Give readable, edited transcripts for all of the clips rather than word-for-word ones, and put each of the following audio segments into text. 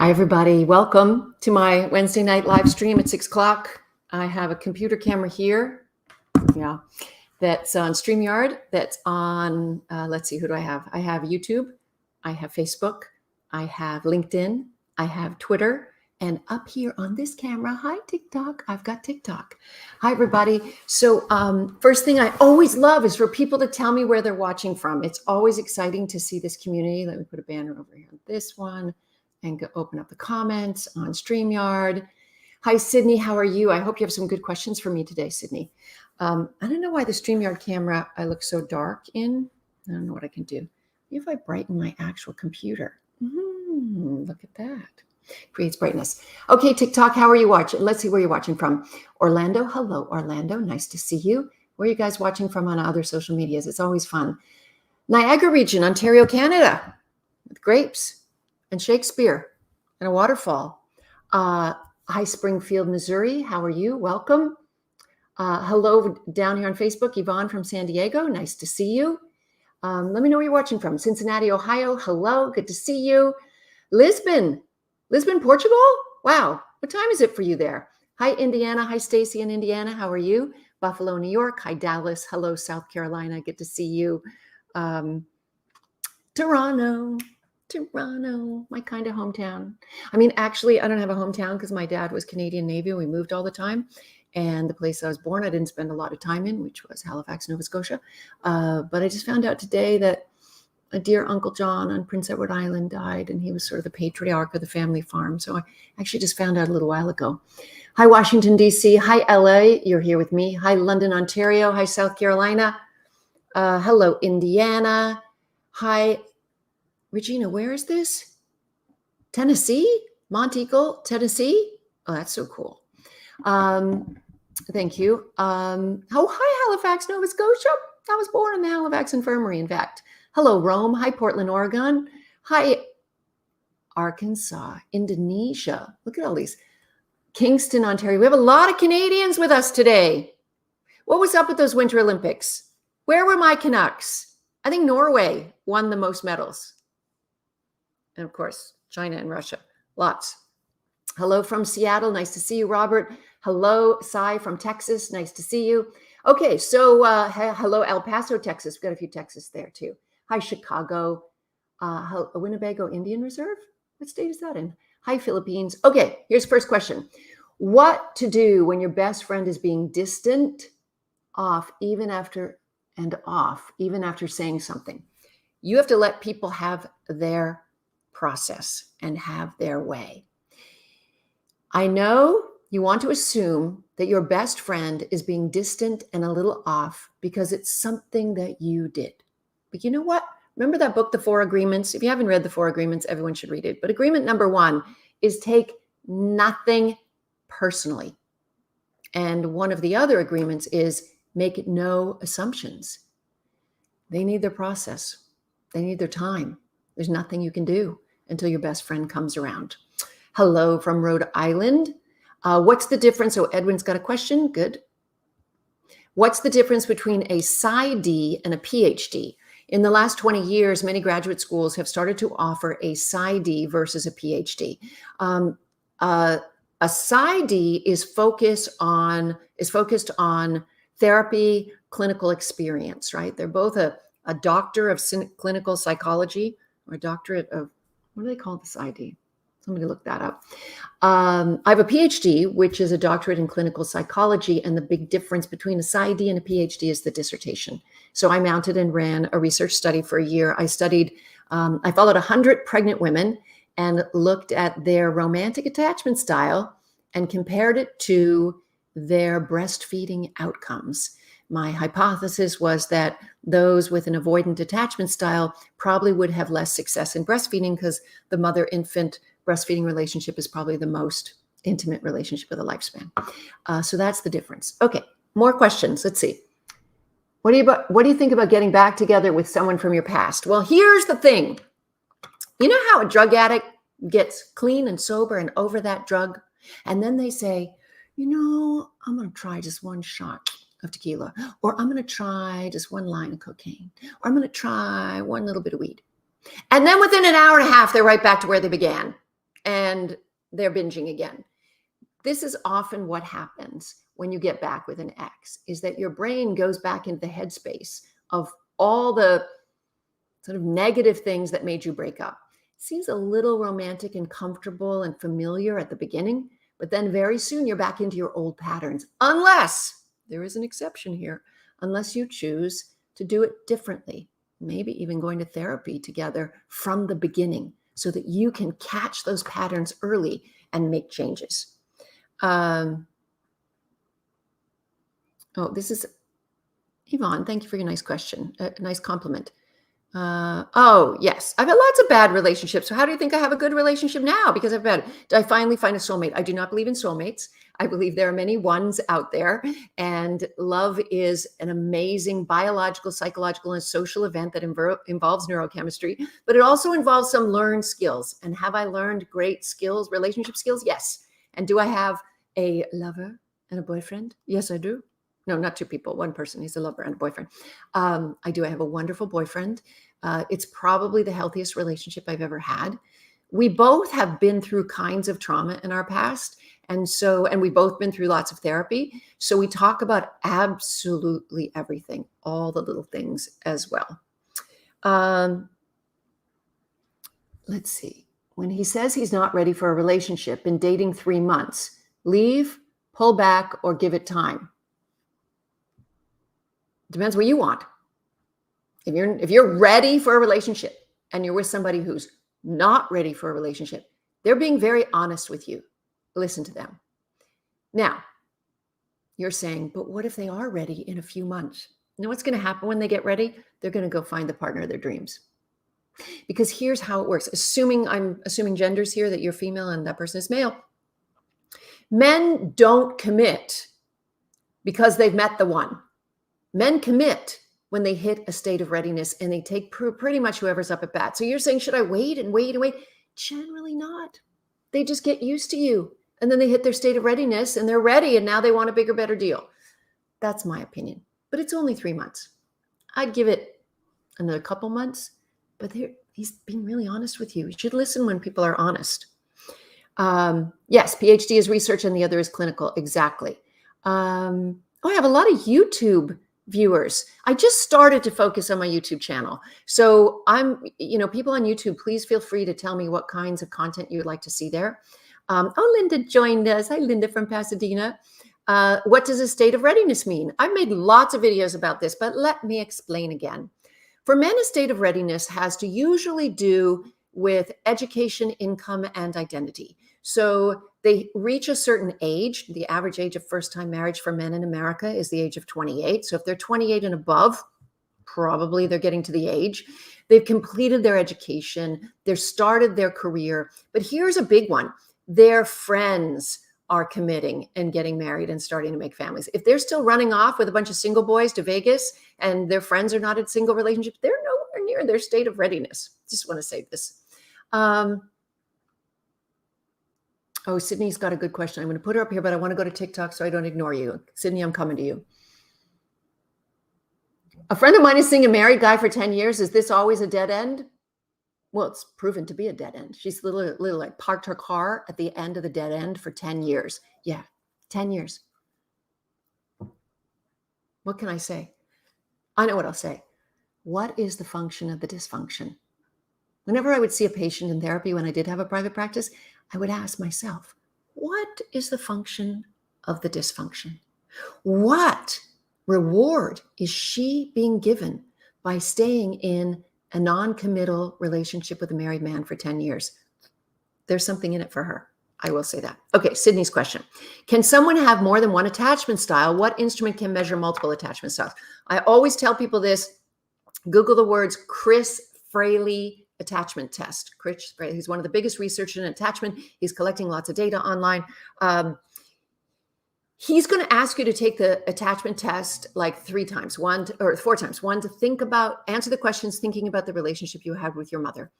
Hi, everybody. Welcome to my Wednesday night live stream at 6 o'clock. I have a computer camera here. Yeah, that's on StreamYard. That's on, let's see, who do I have? I have YouTube. I have Facebook. I have LinkedIn. I have Twitter. And up here on this camera, hi, TikTok. I've got TikTok. Hi, everybody. So first thing I always love is for people to tell me where they're watching from. It's always exciting to see this community. Let me put a banner over here on this one and go open up the comments on StreamYard. Hi, Sydney. How are you? I hope you have some good questions for me today, Sydney. I don't know why the StreamYard camera I look so dark in. I don't know what I can do. Maybe if I brighten my actual computer. Look at that. Creates brightness. Okay, TikTok, how are you watching? Let's see where you're watching from. Orlando. Hello, Orlando. Nice to see you. Where are you guys watching from on other social medias? It's always fun. Niagara region, Ontario, Canada, with grapes and Shakespeare and a waterfall. Hi, Springfield, Missouri. How are you? Welcome. Hello down here on Facebook, Yvonne from San Diego. Nice to see you. Let me know where you're watching from. Cincinnati, Ohio. Hello. Good to see you. Lisbon, Portugal. Wow. What time is it for you there? Hi, Indiana. Hi, Stacy in Indiana. How are you? Buffalo, New York. Hi, Dallas. Hello, South Carolina. Good to see you. Toronto, my kind of hometown. I mean, actually, I don't have a hometown because my dad was Canadian Navy and we moved all the time. And the place I was born, I didn't spend a lot of time in, which was Halifax, Nova Scotia. But I just found out today that a dear Uncle John on Prince Edward Island died, and he was sort of the patriarch of the family farm. So I actually just found out a little while ago. Hi, Washington, D.C. Hi, LA. You're here with me. Hi, London, Ontario. Hi, South Carolina. Hello, Indiana. Hi, Regina, where is this? Tennessee? Monteagle, Tennessee? Oh, that's so cool. Thank you. Hi, Halifax, Nova Scotia. I was born in the Halifax Infirmary, in fact. Hello, Rome. Hi, Portland, Oregon. Hi, Arkansas, Indonesia. Look at all these. Kingston, Ontario. We have a lot of Canadians with us today. What was up with those Winter Olympics? Where were my Canucks? I think Norway won the most medals. And of course, China and Russia, lots. Hello from Seattle. Nice to see you, Robert. Hello, Cy from Texas. Nice to see you. Okay, so hello, El Paso, Texas. We've got a few Texas there too. Hi, Chicago. Winnebago Indian Reserve? What state is that in? Hi, Philippines. Okay, here's the first question. What to do when your best friend is being distant, even after saying something? You have to let people have their process and have their way. I know you want to assume that your best friend is being distant and a little off because it's something that you did. But you know what? Remember that book, The Four Agreements? If you haven't read The Four Agreements, everyone should read it. But agreement number 1 is take nothing personally. And one of the other agreements is make no assumptions. They need their process. They need their time. There's nothing you can do until your best friend comes around. Hello from Rhode Island. What's the difference? So Edwin's got a question. Good. What's the difference between a PsyD and a PhD? In the last 20 years, many graduate schools have started to offer a PsyD versus a PhD. A PsyD is focused on therapy, clinical experience, right? They're both a doctor of clinical psychology or a doctorate of, what do they call the PsyD? Somebody look that up. I have a PhD, which is a doctorate in clinical psychology. And the big difference between a PsyD and a PhD is the dissertation. So I mounted and ran a research study for a year. I followed 100 pregnant women and looked at their romantic attachment style and compared it to their breastfeeding outcomes. My hypothesis was that those with an avoidant attachment style probably would have less success in breastfeeding because the mother-infant breastfeeding relationship is probably the most intimate relationship of the lifespan. So that's the difference. Okay, more questions. Let's see. What do you think about getting back together with someone from your past? Well, here's the thing. You know how a drug addict gets clean and sober and over that drug? And then they say, I'm going to try just one shot of tequila, or I'm going to try just one line of cocaine, or I'm going to try one little bit of weed. And then within an hour and a half, they're right back to where they began. and they're binging again. This is often what happens when you get back with an ex, is that your brain goes back into the headspace of all the sort of negative things that made you break up. It seems a little romantic and comfortable and familiar at the beginning, but then very soon you're back into your old patterns, unless there is an exception here, unless you choose to do it differently, maybe even going to therapy together from the beginning so that you can catch those patterns early and make changes. This is Yvonne. Thank you for your nice question. A nice compliment. Yes, I've had lots of bad relationships. So how do you think I have a good relationship now? Because I've had, did I finally find a soulmate? I do not believe in soulmates. I believe there are many ones out there, and love is an amazing biological, psychological, and social event that involves neurochemistry, but it also involves some learned skills. And have I learned great skills, relationship skills? Yes. And do I have a lover and a boyfriend? Yes, I do. No, not two people, one person. He's a lover and a boyfriend. I have a wonderful boyfriend. It's probably the healthiest relationship I've ever had. We both have been through kinds of trauma in our past. And we've both been through lots of therapy. So we talk about absolutely everything, all the little things as well. Let's see. When he says he's not ready for a relationship, been dating 3 months, leave, pull back, or give it time. Depends what you want. If you're ready for a relationship and you're with somebody who's not ready for a relationship, they're being very honest with you. Listen to them. Now, you're saying, but what if they are ready in a few months? You know what's going to happen when they get ready? They're going to go find the partner of their dreams. Because here's how it works. I'm assuming genders here, that you're female and that person is male. Men don't commit because they've met the one. Men commit when they hit a state of readiness, and they take pretty much whoever's up at bat. So you're saying, should I wait and wait and wait? Generally not. They just get used to you, and then they hit their state of readiness and they're ready, and now they want a bigger, better deal. That's my opinion. But it's only 3 months. I'd give it another couple months, but he's being really honest with you. You should listen when people are honest. Yes, PhD is research and the other is clinical. Exactly. I have a lot of YouTube viewers. I just started to focus on my YouTube channel. So people on YouTube, please feel free to tell me what kinds of content you would like to see there. Linda joined us. Hi, Linda from Pasadena. What does a state of readiness mean? I've made lots of videos about this, but let me explain again. For men, a state of readiness has to usually do with education, income, and identity. So they reach a certain age. The average age of first-time marriage for men in America is the age of 28. So if they're 28 and above, probably they're getting to the age. They've completed their education. They've started their career. But here's a big one. Their friends are committing and getting married and starting to make families. If they're still running off with a bunch of single boys to Vegas and their friends are not in single relationships, they're nowhere near their state of readiness. Just want to say this. Sydney's got a good question. I'm going to put her up here, but I want to go to TikTok so I don't ignore you. Sydney, I'm coming to you. A friend of mine is seeing a married guy for 10 years. Is this always a dead end? Well, it's proven to be a dead end. She's literally like parked her car at the end of the dead end for 10 years. Yeah, 10 years. What can I say? I know what I'll say. What is the function of the dysfunction? Whenever I would see a patient in therapy, when I did have a private practice, I would ask myself, what is the function of the dysfunction? What reward is she being given by staying in a non-committal relationship with a married man for 10 years? There's something in it for her. I will say that. Okay, Sydney's question. Can someone have more than one attachment style? What instrument can measure multiple attachment styles? I always tell people this. Google the words Chris Fraley attachment test. Chris Fraley, he's one of the biggest researchers in attachment. He's collecting lots of data online. He's going to ask you to take the attachment test like 4 times. One, to think about, answer the questions thinking about the relationship you had with your mother.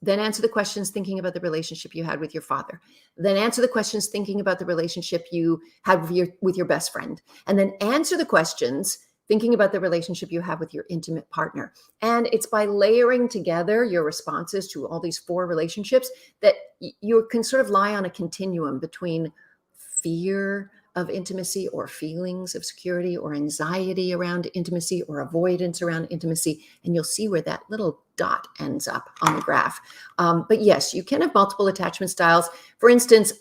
Then answer the questions thinking about the relationship you had with your father. Then answer the questions thinking about the relationship you had with your best friend. And then answer the questions thinking about the relationship you have with your intimate partner. And it's by layering together your responses to all these 4 relationships that you can sort of lie on a continuum between fear of intimacy or feelings of security or anxiety around intimacy or avoidance around intimacy. And you'll see where that little dot ends up on the graph. But yes, you can have multiple attachment styles. For instance,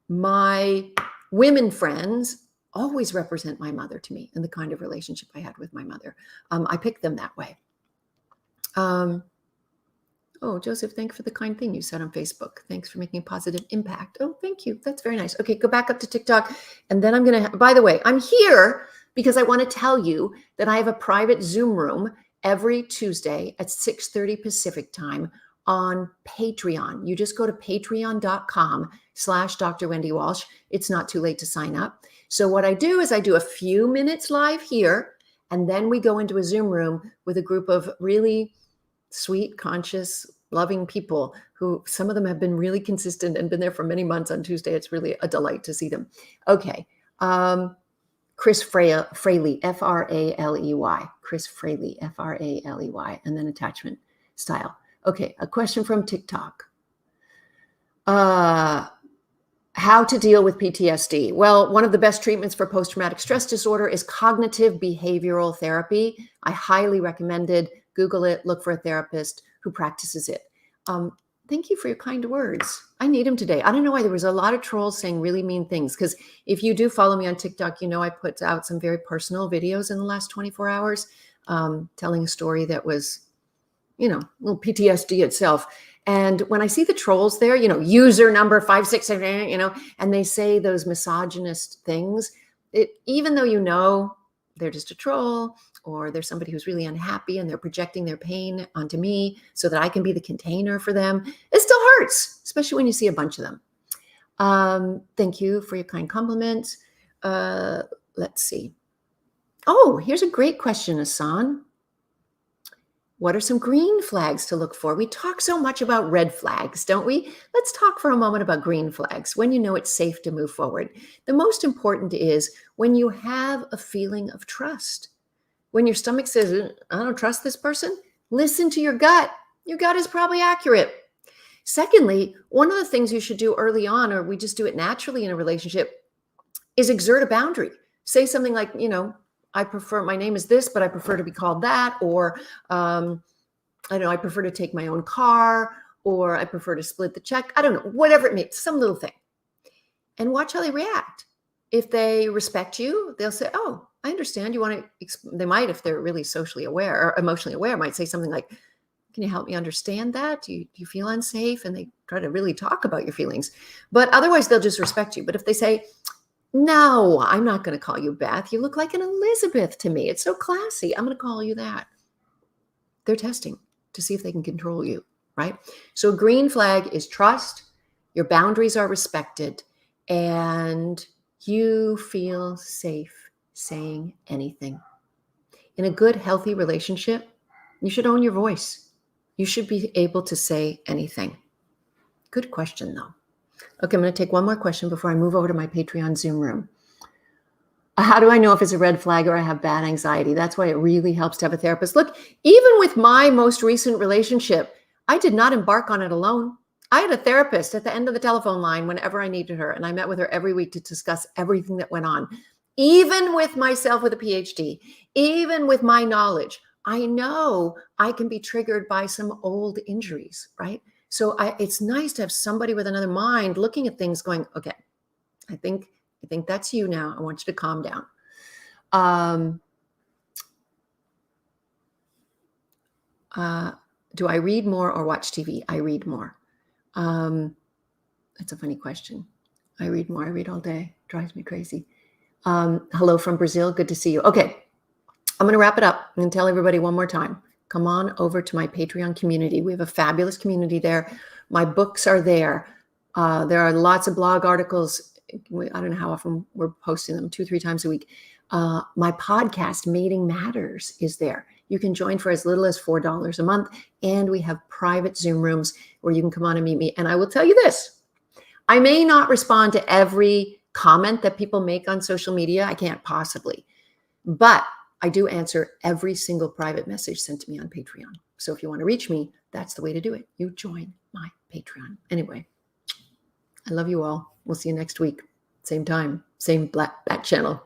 my women friends always represent my mother to me and the kind of relationship I had with my mother. I picked them that way. Oh, Joseph, thanks for the kind thing you said on Facebook. Thanks for making a positive impact. Oh, thank you. That's very nice. Okay, go back up to TikTok. And then I'm going to, by the way, I'm here because I want to tell you that I have a private Zoom room every Tuesday at 6:30 Pacific time on Patreon. You just go to patreon.com/Dr. Wendy Walsh. It's not too late to sign up. So what I do is I do a few minutes live here, and then we go into a Zoom room with a group of really sweet, conscious, loving people who some of them have been really consistent and been there for many months on Tuesday. It's really a delight to see them. Okay. Chris Fraley, F-R-A-L-E-Y. Chris Fraley, F-R-A-L-E-Y. And then attachment style. Okay. A question from TikTok. How to deal with PTSD? Well, one of the best treatments for post-traumatic stress disorder is cognitive behavioral therapy. I highly recommend it. Google it, look for a therapist who practices it. Thank you for your kind words. I need them today. I don't know why there was a lot of trolls saying really mean things, because if you do follow me on TikTok, you know I put out some very personal videos in the last 24 hours telling a story that was, you know, a little PTSD itself. And when I see the trolls there, you know, user number 567, you know, and they say those misogynist things, even though you know they're just a troll, or there's somebody who's really unhappy and they're projecting their pain onto me so that I can be the container for them, it still hurts, especially when you see a bunch of them. Thank you for your kind compliments. Let's see. Oh, here's a great question, Hassan. What are some green flags to look for? We talk so much about red flags, don't we? Let's talk for a moment about green flags, when you know it's safe to move forward. The most important is when you have a feeling of trust. When your stomach says, I don't trust this person, listen to your gut. Your gut is probably accurate. Secondly, one of the things you should do early on, or we just do it naturally in a relationship, is exert a boundary. Say something like, you know, I prefer, my name is this, but I prefer to be called that. Or, I don't know, I prefer to take my own car, or I prefer to split the check. I don't know, whatever it means, some little thing. And watch how they react. If they respect you, they'll say, oh, I understand. You want to, they might, if they're really socially aware or emotionally aware, might say something like, can you help me understand that? Do you feel unsafe? And they try to really talk about your feelings. But otherwise, they'll just respect you. But if they say, no, I'm not going to call you Beth. You look like an Elizabeth to me. It's so classy. I'm going to call you that. They're testing to see if they can control you, right? So green flag is trust. Your boundaries are respected, and you feel safe saying anything. In a good, healthy relationship, you should own your voice. You should be able to say anything. Good question, though. Okay, I'm going to take one more question before I move over to my Patreon Zoom room. How do I know if it's a red flag or I have bad anxiety? That's why it really helps to have a therapist. Look, even with my most recent relationship, I did not embark on it alone. I had a therapist at the end of the telephone line whenever I needed her, and I met with her every week to discuss everything that went on. Even with myself with a PhD, even with my knowledge, I know I can be triggered by some old injuries, right? So it's nice to have somebody with another mind looking at things going, okay, I think that's you now. I want you to calm down. Do I read more or watch TV? I read more. That's a funny question. I read more. I read all day. Drives me crazy. Hello from Brazil. Good to see you. Okay. I'm going to wrap it up and tell everybody one more time. Come on over to my Patreon community. We have a fabulous community there. My books are there. There are lots of blog articles. I don't know how often we're posting them, 2-3 times a week. My podcast, Mating Matters, is there. You can join for as little as $4 a month. And we have private Zoom rooms where you can come on and meet me. And I will tell you this. I may not respond to every comment that people make on social media. I can't possibly. But I do answer every single private message sent to me on Patreon. So if you want to reach me, that's the way to do it. You join my Patreon. Anyway, I love you all. We'll see you next week. Same time, same Black Bat channel.